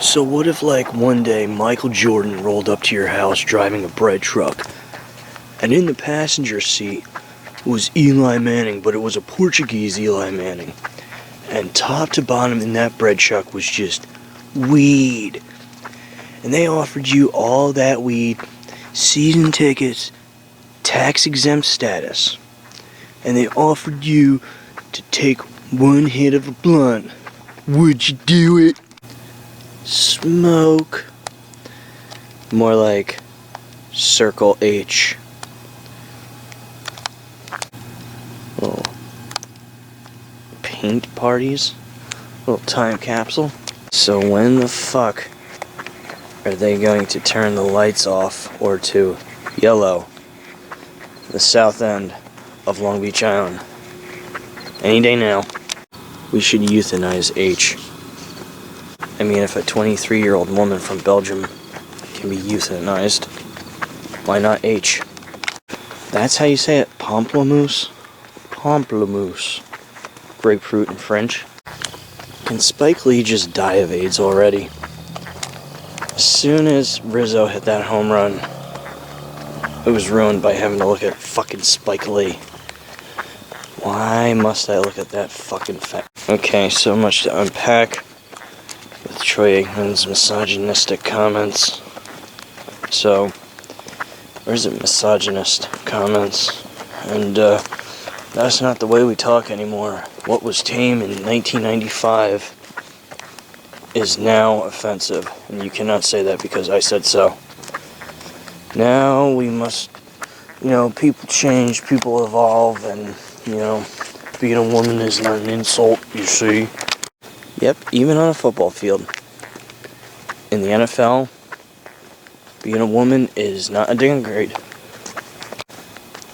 So what if, like, one day Michael Jordan rolled up to your house driving a bread truck, and in the passenger seat was Eli Manning, but it was a Portuguese Eli Manning, and top to bottom in that bread truck was just weed, and they offered you all that weed, season tickets, tax-exempt status, and they offered you to take one hit of a blunt. Would you do it? Smoke. More like Circle H. Little paint parties. Little time capsule. So when the fuck are they going to turn the lights off or to yellow the south end of Long Beach Island? Any day now. We should euthanize H. I mean, if a 23-year-old woman from Belgium can be euthanized, why not H? That's how you say it, pamplemousse? Pamplemousse. Grapefruit in French. Can Spike Lee just die of AIDS already? As soon as Rizzo hit that home run, it was ruined by having to look at fucking Spike Lee. Why must I look at that fucking fat? Okay, so much to unpack with Troy Aikman's misogynistic comments. So, where's it, misogynist comments? And that's not the way we talk anymore. What was tame in 1995 is now offensive, and you cannot say that because I said so. Now we must, people change, people evolve, and, being a woman is not an insult, you see. Yep, even on a football field. In the NFL, being a woman is not a downgrade.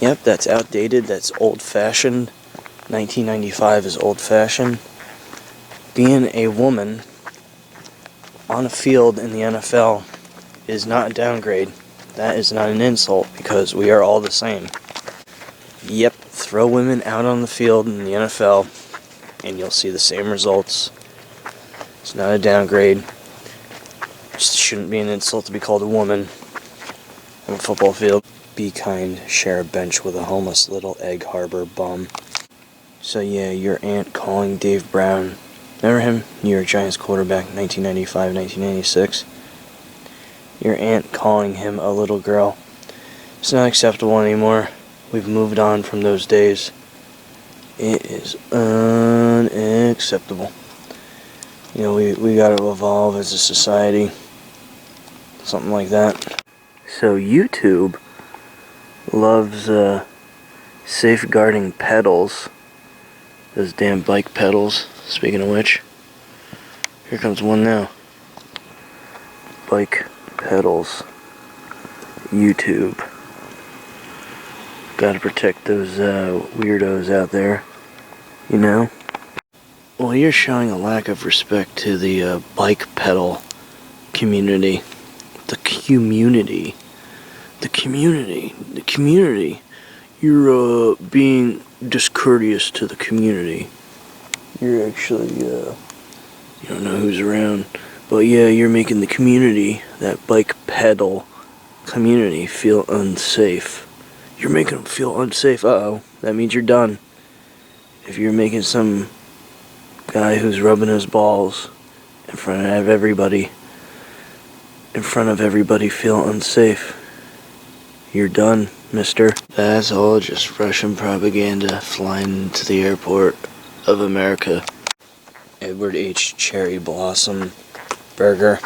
Yep, that's outdated, that's old-fashioned. 1995 is old-fashioned. Being a woman on a field in the NFL is not a downgrade. That is not an insult, because we are all the same. Yep, throw women out on the field in the NFL, and you'll see the same results. It's not a downgrade. Just shouldn't be an insult to be called a woman on a football field. Be kind, share a bench with a homeless little Egg Harbor bum. So yeah, your aunt calling Dave Brown, remember him? New York Giants quarterback, 1995, 1996. Your aunt calling him a little girl. It's not acceptable anymore. We've moved on from those days. It is unacceptable. We got to evolve as a society. Something like that. So YouTube loves safeguarding pedals. Those damn bike pedals. Speaking of which, here comes one now. Bike pedals. YouTube. Gotta protect those weirdos out there. Well, you're showing a lack of respect to the bike pedal community. The community. You're being discourteous to the community. You're actually, you don't know who's around. But yeah, you're making the community, that bike pedal community, feel unsafe. You're making them feel unsafe. Uh-oh, that means you're done. If you're making some guy who's rubbing his balls in front of everybody feel unsafe, you're done, mister. That's all just Russian propaganda flying into the airport of America. Edward H. Cherry Blossom Burger.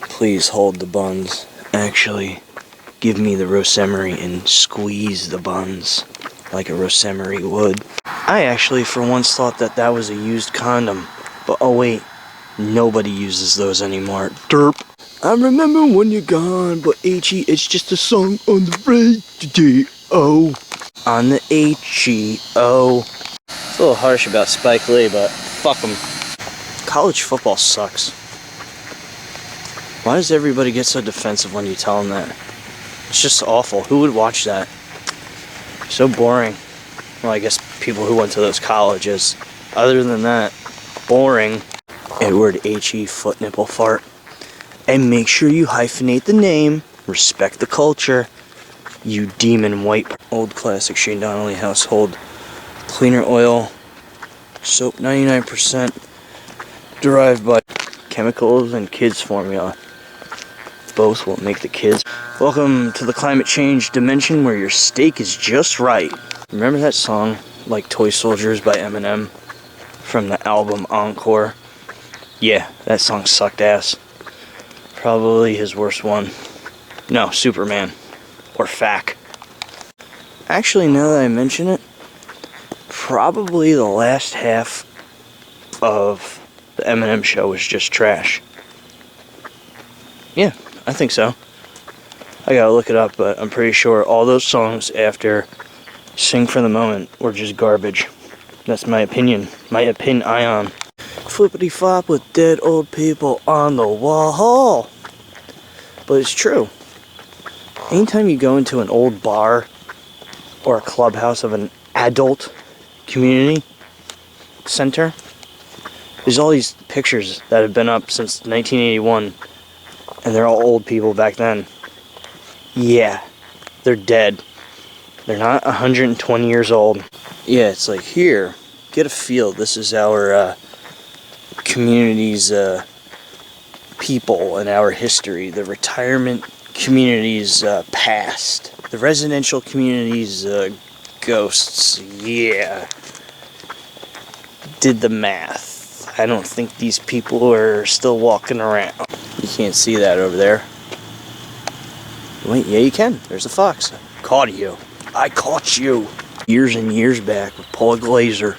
Please hold the buns. Actually, give me the rosemary and squeeze the buns like a rosemary would. I actually for once thought that was a used condom. But oh wait, nobody uses those anymore. Derp. I remember when you're gone, but H.E. it's just a song on the radio. On the H.E.O. It's a little harsh about Spike Lee, but fuck him. College football sucks. Why does everybody get so defensive when you tell them that? It's just awful. Who would watch that? So boring. Well, I guess people who went to those colleges. Other than that, boring. Edward H.E. Foot Nipple Fart. And make sure you hyphenate the name, respect the culture, you demon white. Old classic Shane Donnelly household cleaner oil, soap 99%, derived by chemicals and kids formula. Both will make the kids. Welcome to the climate change dimension where your steak is just right. Remember that song, Like Toy Soldiers by Eminem, from the album Encore? Yeah, that song sucked ass. Probably his worst one. No, Superman. Or Fack. Actually, now that I mention it, probably the last half of the Eminem show was just trash. Yeah, I think so. I gotta look it up, but I'm pretty sure all those songs after Sing for the Moment were just garbage. That's my opinion. My opinion. Flippity flop with dead old people on the wall. But it's true. Anytime you go into an old bar or a clubhouse of an adult community center, there's all these pictures that have been up since 1981, and they're all old people back then. Yeah, they're dead. They're not 120 years old. Yeah, it's like, here, get a feel. This is our community's people and our history. The retirement community's past. The residential community's ghosts. Yeah. Did the math. I don't think these people are still walking around. You can't see that over there. Wait, yeah you can. There's a fox. Caught you. I caught you. Years and years back with Paulie Glazer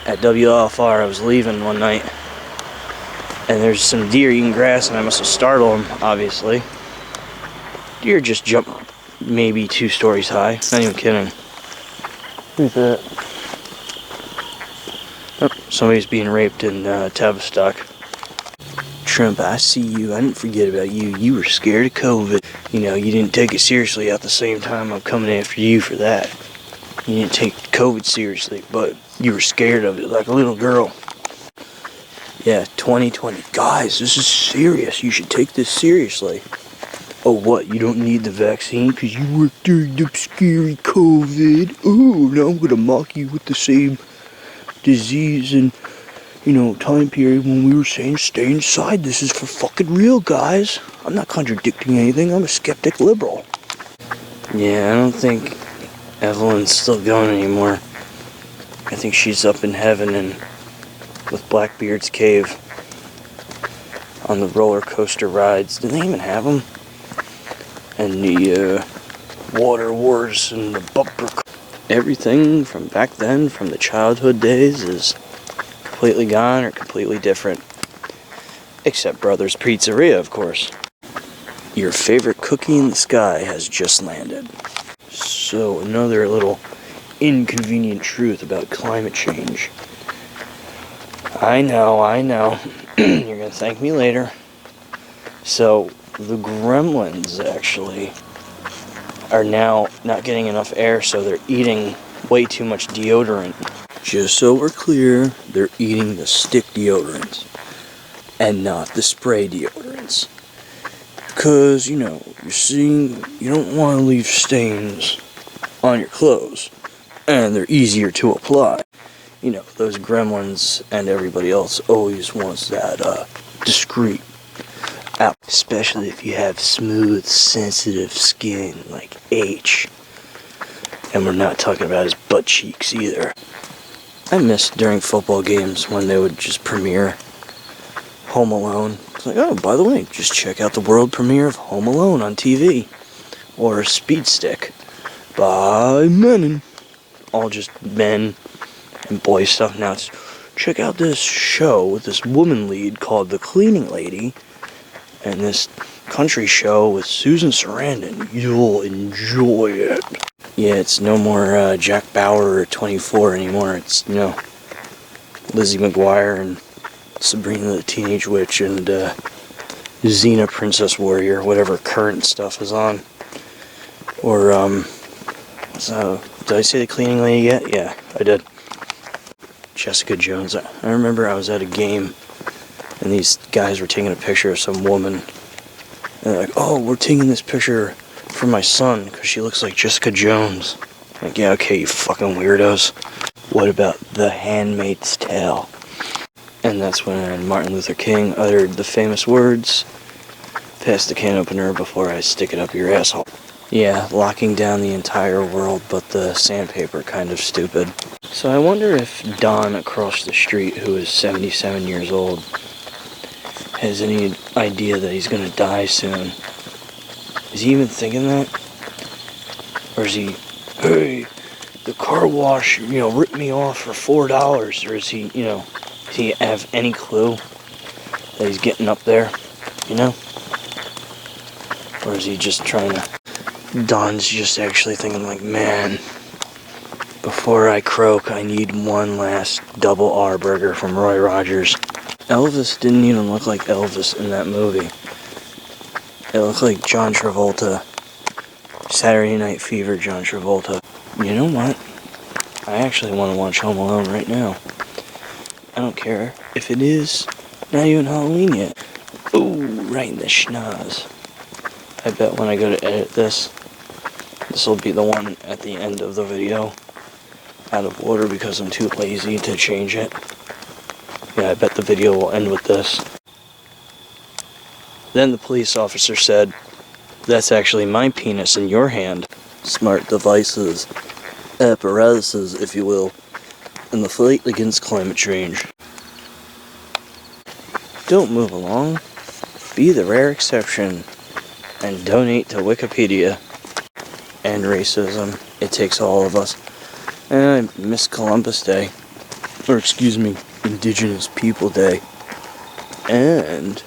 at WLFR. I was leaving one night, and there's some deer eating grass, and I must have startled them, obviously. Deer just jumped maybe 2 stories high. Not even kidding. Who's that? Oh, somebody's being raped in Tavistock. Trump, I see you. I didn't forget about you. You were scared of COVID. You know, you didn't take it seriously at the same time. I'm coming after you for that. You didn't take COVID seriously, but you were scared of it like a little girl. Yeah, 2020. Guys, this is serious. You should take this seriously. Oh, what? You don't need the vaccine because you worked during the scary COVID? Oh, now I'm going to mock you with the same disease and, you know, time period when we were saying stay inside. This is for fucking real, guys. I'm not contradicting anything. I'm a skeptic liberal. Yeah, I don't think Evelyn's still going anymore. I think she's up in heaven and with Blackbeard's cave on the roller coaster rides. Do they even have them? And the water wars and the bumper. Everything from back then, from the childhood days, is completely gone or completely different. Except Brothers Pizzeria, of course. Your favorite cookie in the sky has just landed. So, another little inconvenient truth about climate change. I know. You're gonna thank me later. So, the gremlins actually are now not getting enough air, so they're eating way too much deodorant. Just so we're clear, they're eating the stick deodorants and not the spray deodorants. Because, you know, you don't want to leave stains on your clothes, and they're easier to apply. You know, those gremlins and everybody else always wants that discreet out, especially if you have smooth, sensitive skin like H. And we're not talking about his butt cheeks either. I miss during football games when they would just premiere Home Alone. It's like, oh, by the way, just check out the world premiere of Home Alone on TV. Or Speed Stick by men. All just men and boy stuff. Now it's, check out this show with this woman lead called The Cleaning Lady. And this country show with Susan Sarandon. You'll enjoy it. Yeah, it's no more Jack Bauer or 24 anymore. It's, you know, Lizzie McGuire and Sabrina the Teenage Witch and Xena Princess Warrior, whatever current stuff is on. Or, did I say The Cleaning Lady yet? Yeah, I did. Jessica Jones. I remember I was at a game and these guys were taking a picture of some woman. And they're like, oh, we're taking this picture for my son because she looks like Jessica Jones. Like, yeah, okay, you fucking weirdos. What about The Handmaid's Tale? And that's when Martin Luther King uttered the famous words, pass the can opener before I stick it up your asshole. Yeah, locking down the entire world, but the sandpaper kind of stupid. So I wonder if Don across the street, who is 77 years old, has any idea that he's gonna die soon. Is he even thinking that? Or is he, hey, the car wash, ripped me off for $4, or is he, does he have any clue that he's getting up there, Or is he just trying to, Don's just actually thinking like, man, before I croak, I need one last double R burger from Roy Rogers. Elvis didn't even look like Elvis in that movie. It looked like John Travolta. Saturday Night Fever John Travolta. You know what? I actually want to watch Home Alone right now. I don't care if it is not even Halloween yet. Ooh, right in the schnoz. I bet when I go to edit this will be the one at the end of the video. Out of order because I'm too lazy to change it. Yeah, I bet the video will end with this. Then the police officer said, that's actually my penis in your hand. Smart devices, apparatuses, if you will, in the fight against climate change. Don't move along. Be the rare exception. And donate to Wikipedia. And racism. It takes all of us. And I miss Columbus Day. Or excuse me, Indigenous People Day. And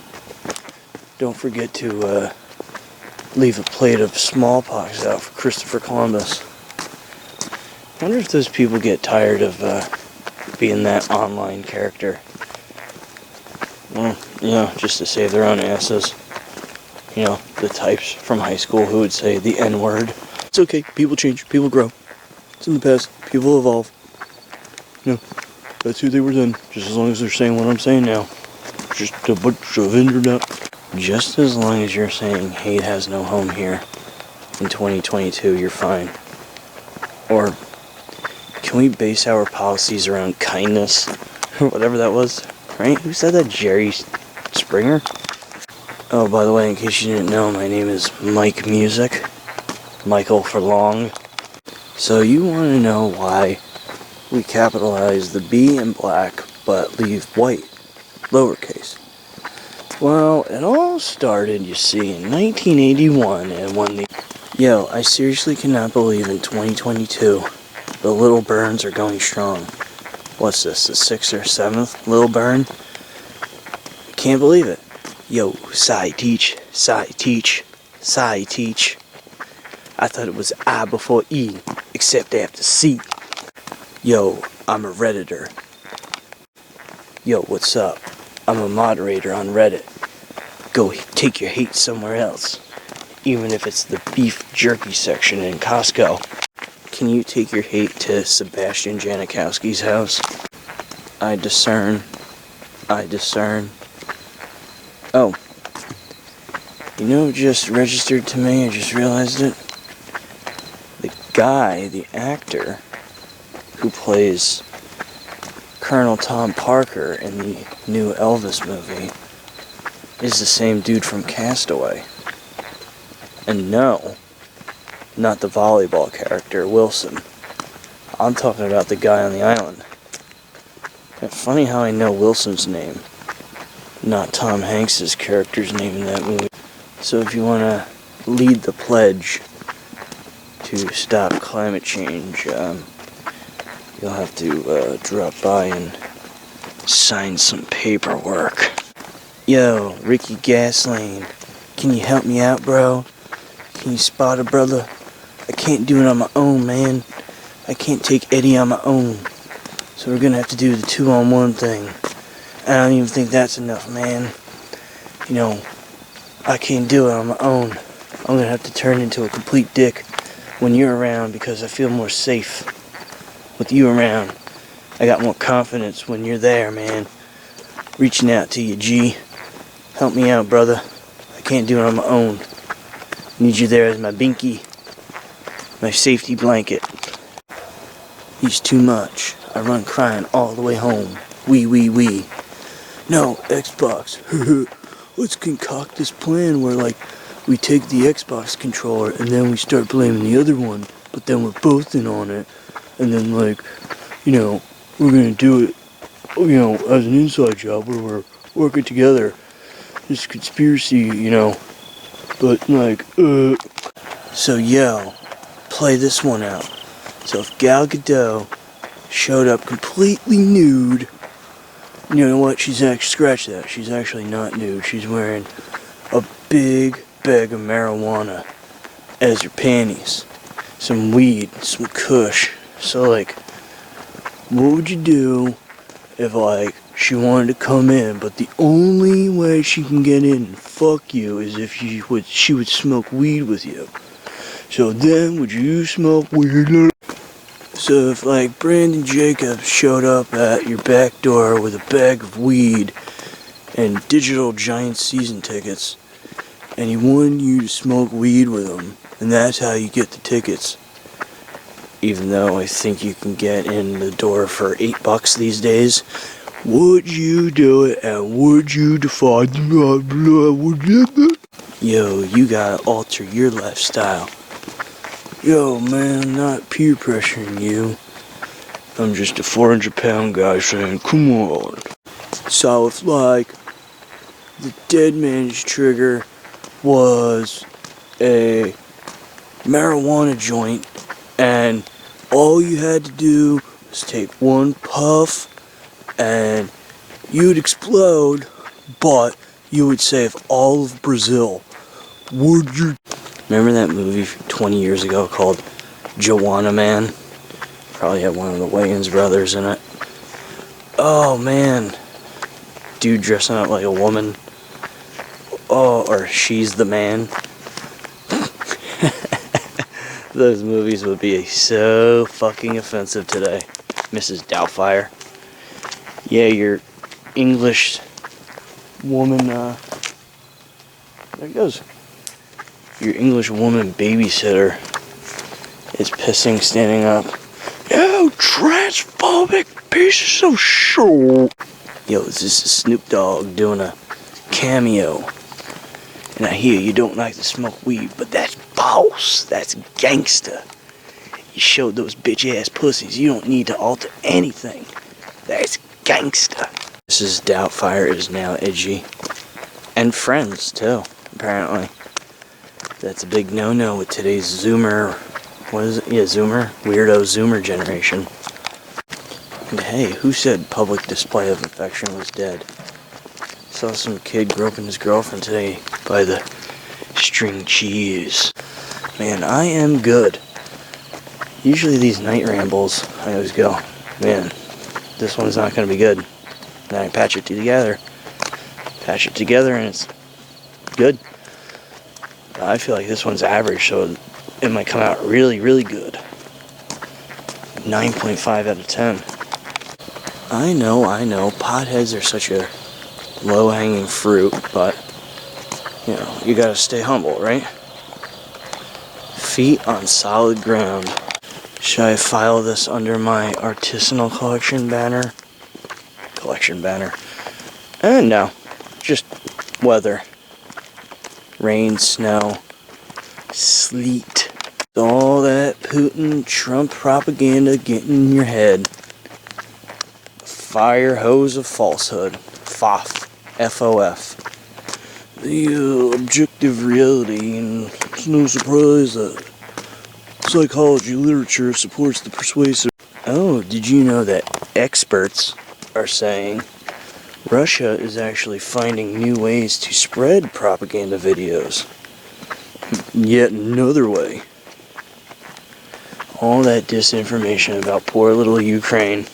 don't forget to leave a plate of smallpox out for Christopher Columbus. I wonder if those people get tired of being that online character. Well, just to save their own asses. The types from high school who would say the N-word. It's okay, people change, people grow. It's in the past, people evolve. That's who they were then, just as long as they're saying what I'm saying now. Just a bunch of internet. Just as long as you're saying hate has no home here in 2022, you're fine. Or can we base our policies around kindness? Or whatever that was, right? Who said that? Jerry Springer? Oh, by the way, in case you didn't know, my name is Mike Music. Michael for long. So you want to know why we capitalize the B in black but leave white lowercase? Well, it all started, you see, in 1981, and when the... Yo, I seriously cannot believe in 2022 the Little Burns are going strong. What's this, the 6th or 7th Little Burn? Can't believe it. Yo, Psy teach. I thought it was I before E, except after C. Yo, I'm a Redditor. Yo, what's up? I'm a moderator on Reddit. Go take your hate somewhere else. Even if it's the beef jerky section in Costco. Can you take your hate to Sebastian Janikowski's house? I discern. Oh. You know what just registered to me? I just realized it. The guy, the actor, who plays Colonel Tom Parker in the new Elvis movie is the same dude from Castaway. And no, not the volleyball character, Wilson. I'm talking about the guy on the island. And funny how I know Wilson's name, not Tom Hanks' character's name in that movie. So if you want to lead the pledge to stop climate change, you'll have to drop by and sign some paperwork. Yo, Ricky Gasoline, can you help me out, bro? Can you spot a brother? I can't do it on my own, man. I can't take Eddie on my own. So we're gonna have to do the 2-on-1 thing. I don't even think that's enough, man. I can't do it on my own. I'm gonna have to turn into a complete dick when you're around because I feel more safe with you around. I got more confidence when you're there, man. Reaching out to you, G. Help me out, brother. I can't do it on my own. Need you there as my binky. My safety blanket. He's too much. I run crying all the way home. Wee. No, Xbox. Let's concoct this plan where, like, we take the Xbox controller and then we start blaming the other one, but then we're both in on it. And then, like, you know, we're gonna do it, you know, as an inside job where we're working together. This conspiracy, you know. But, like, So, yo, play this one out. So if Gal Gadot showed up completely nude, you know what, scratch that, she's actually not nude. She's wearing a big bag of marijuana as her panties, some weed, some kush. So, like, what would you do if, like, she wanted to come in, but the only way she can get in and fuck you is if she would smoke weed with you? So then, would you smoke weed? So if, like, Brandon Jacobs showed up at your back door with a bag of weed and digital Giants season tickets, and he wanted you to smoke weed with him, and that's how you get the tickets, even though I think you can get in the door for $8 these days, would you do it, and would you defy the Yo, you gotta alter your lifestyle. Yo, man, not peer pressuring you. I'm just a 400-pound guy saying, come on. So if, like, the dead man's trigger was a marijuana joint, and all you had to do was take one puff, and you'd explode, but you would save all of Brazil. Would you? Remember that movie 20 years ago called Joanna Man? Probably had one of the Wayans brothers in it. Oh, man. Dude dressing up like a woman. Oh, or she's the man. Those movies would be so fucking offensive today, Mrs. Doubtfire. Yeah, your English woman, there it goes. Your English woman babysitter is pissing standing up. Yo, transphobic pieces of shit. Yo, this is Snoop Dogg doing a cameo. And I hear you don't like to smoke weed, but that's false. That's gangsta. You showed those bitch-ass pussies. You don't need to alter anything. That's gangsta. Mrs. Doubtfire is now edgy. And friends, too, apparently. That's a big no-no with today's Zoomer, what is it? Yeah, Zoomer? Weirdo Zoomer generation. And hey, who said public display of affection was dead? Saw some kid groping his girlfriend today by the string cheese. Man, I am good. Usually these night rambles, I always go, man, this one's not going to be good. Then I patch it together and it's good. I feel like this one's average, so it might come out really, really good. 9.5 out of 10. I know, potheads are such a low-hanging fruit, but, you know, you gotta stay humble, right? Feet on solid ground. Should I file this under my artisanal collection banner? No, just weather. Rain, snow, sleet. All that Putin, Trump propaganda getting in your head. Fire hose of falsehood. FOF. F-O-F. The objective reality, and it's no surprise that psychology literature supports the persuasive. Oh, did you know that experts are saying Russia is actually finding new ways to spread propaganda videos? Yet another way. All that disinformation about poor little Ukraine.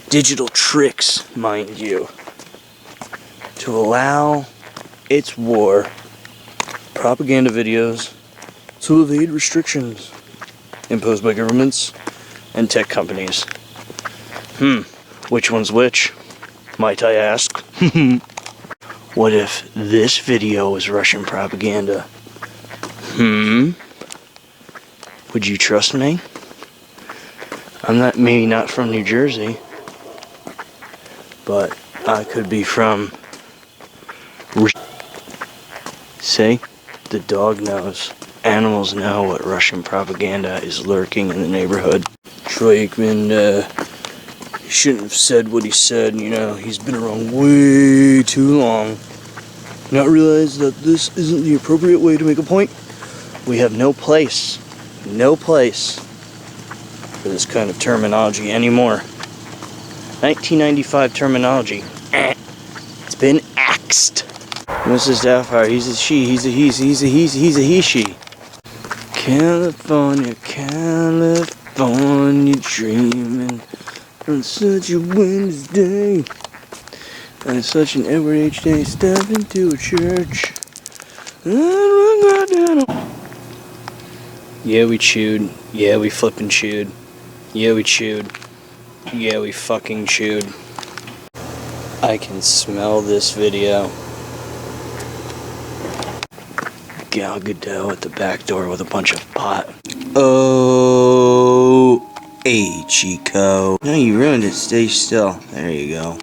Digital tricks, mind you, to allow its war propaganda videos to evade restrictions imposed by governments and tech companies. Which one's which, might I ask? What if this video was Russian propaganda? Would you trust me? I'm maybe not from New Jersey, but I could be from... See? The dog knows. Animals know what Russian propaganda is lurking in the neighborhood. Troy Aikman, he shouldn't have said what he said, you know, he's been around way too long. Not realize that this isn't the appropriate way to make a point? We have no place for this kind of terminology anymore. 1995 terminology. It's been axed. Mrs. Doubtfire, he's a she, he's a he, she. California, California, dreaming on such a Wednesday. On such an Edward H. Day, step into a church. Yeah, we chewed. Yeah, we flippin' chewed. Yeah, we chewed. Yeah, we fucking chewed. I can smell this video. Gal Gadot at the back door with a bunch of pot. Oh, hey, Chico. No, you ruined it. Stay still. There you go.